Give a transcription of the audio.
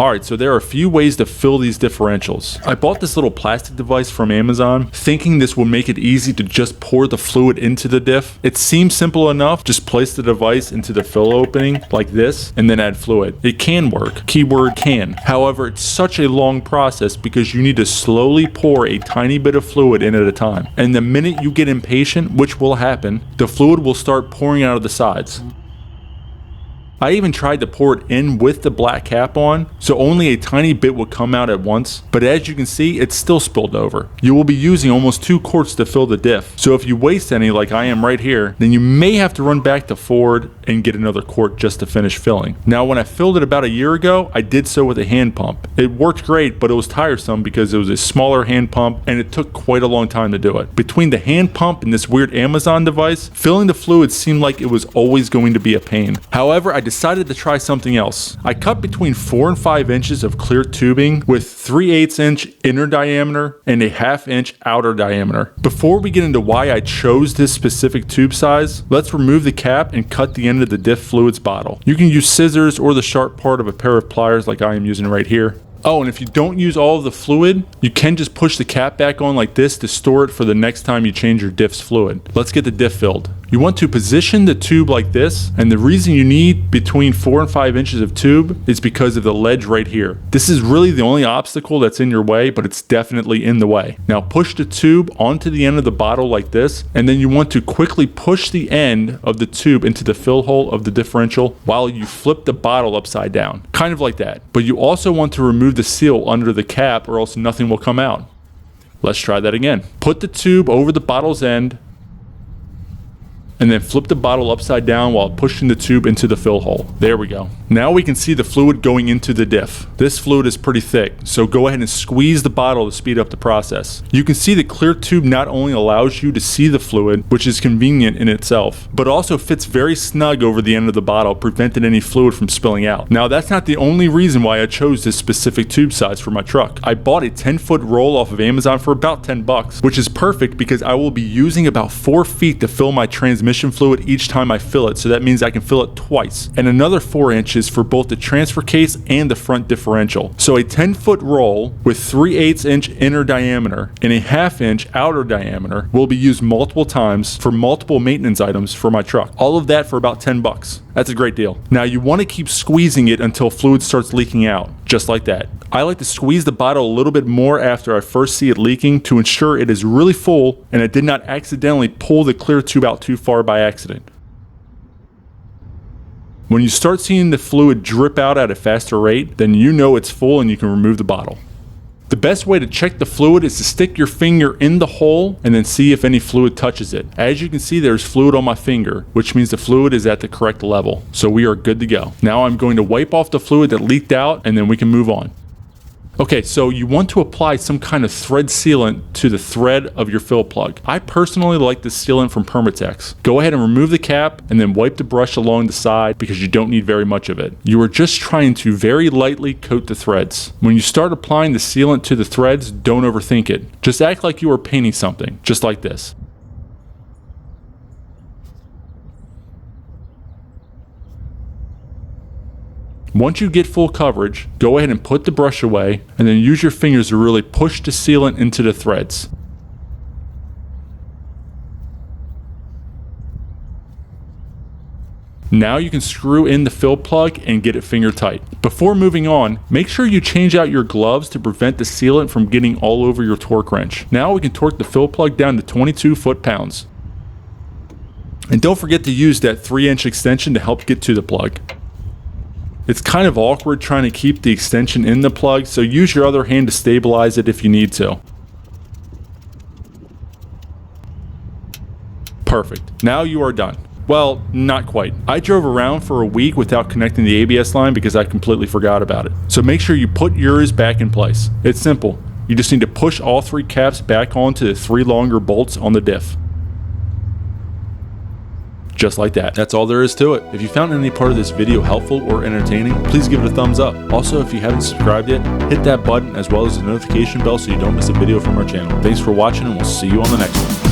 Alright, so there are a few ways to fill these differentials. I bought this little plastic device from Amazon, thinking this would make it easy to just pour the fluid into the diff. It seems simple enough, just place the device into the fill opening like this, and then add fluid. It can work, keyword can. However, it's such a long process because you need to slowly pour a tiny bit of fluid in at a time. And the minute you get impatient, which will happen, the fluid will start pouring out of the sides. I even tried to pour it in with the black cap on, so only a tiny bit would come out at once, but as you can see, it's still spilled over. You will be using almost 2 quarts to fill the diff, so if you waste any like I am right here, then you may have to run back to Ford and get another quart just to finish filling. Now when I filled it about a year ago, I did so with a hand pump. It worked great, but it was tiresome because it was a smaller hand pump and it took quite a long time to do it. Between the hand pump and this weird Amazon device, filling the fluid seemed like it was always going to be a pain. However, I decided to try something else. I cut between 4 and 5 inches of clear tubing with 3/8 inch inner diameter and a 1/2 inch outer diameter. Before we get into why I chose this specific tube size, let's remove the cap and cut the end of the diff fluids bottle. You can use scissors or the sharp part of a pair of pliers like I am using right here. Oh, and if you don't use all of the fluid, you can just push the cap back on like this to store it for the next time you change your diff's fluid. Let's get the diff filled. You want to position the tube like this, and the reason you need between 4 and 5 inches of tube is because of the ledge right here. This is really the only obstacle that's in your way, but it's definitely in the way. Now push the tube onto the end of the bottle like this, and then you want to quickly push the end of the tube into the fill hole of the differential while you flip the bottle upside down. Kind of like that. But you also want to remove the seal under the cap or else nothing will come out. Let's try that again. Put the tube over the bottle's end, and then flip the bottle upside down while pushing the tube into the fill hole. There we go. Now we can see the fluid going into the diff. This fluid is pretty thick, so go ahead and squeeze the bottle to speed up the process. You can see the clear tube not only allows you to see the fluid, which is convenient in itself, but also fits very snug over the end of the bottle, preventing any fluid from spilling out. Now that's not the only reason why I chose this specific tube size for my truck. I bought a 10-foot roll off of Amazon for about 10 bucks, which is perfect because I will be using about 4 feet to fill my transmission fluid each time I fill it, so that means I can fill it twice, and another 4 inches for both the transfer case and the front differential. So a 10-foot roll with 3/8 inch inner diameter and a 1/2 inch outer diameter will be used multiple times for multiple maintenance items for my truck. All of that for about 10 bucks. That's a great deal. Now you want to keep squeezing it until fluid starts leaking out, just like that. I like to squeeze the bottle a little bit more after I first see it leaking to ensure it is really full and I did not accidentally pull the clear tube out too far by accident. When you start seeing the fluid drip out at a faster rate, then you know it's full and you can remove the bottle. The best way to check the fluid is to stick your finger in the hole and then see if any fluid touches it. As you can see, there's fluid on my finger, which means the fluid is at the correct level. So we are good to go. Now I'm going to wipe off the fluid that leaked out and then we can move on. Okay, so you want to apply some kind of thread sealant to the thread of your fill plug. I personally like this sealant from Permatex. Go ahead and remove the cap and then wipe the brush along the side because you don't need very much of it. You are just trying to very lightly coat the threads. When you start applying the sealant to the threads, don't overthink it. Just act like you are painting something, just like this. Once you get full coverage, go ahead and put the brush away and then use your fingers to really push the sealant into the threads. Now you can screw in the fill plug and get it finger tight. Before moving on, make sure you change out your gloves to prevent the sealant from getting all over your torque wrench. Now we can torque the fill plug down to 22 foot-pounds. And don't forget to use that 3-inch extension to help get to the plug. It's kind of awkward trying to keep the extension in the plug, so use your other hand to stabilize it if you need to. Perfect. Now you are done. Well, not quite. I drove around for a week without connecting the ABS line because I completely forgot about it. So make sure you put yours back in place. It's simple. You just need to push all 3 caps back onto the 3 longer bolts on the diff. Just like that. That's all there is to it. If you found any part of this video helpful or entertaining, please give it a thumbs up. Also, if you haven't subscribed yet, hit that button as well as the notification bell so you don't miss a video from our channel. Thanks for watching and we'll see you on the next one.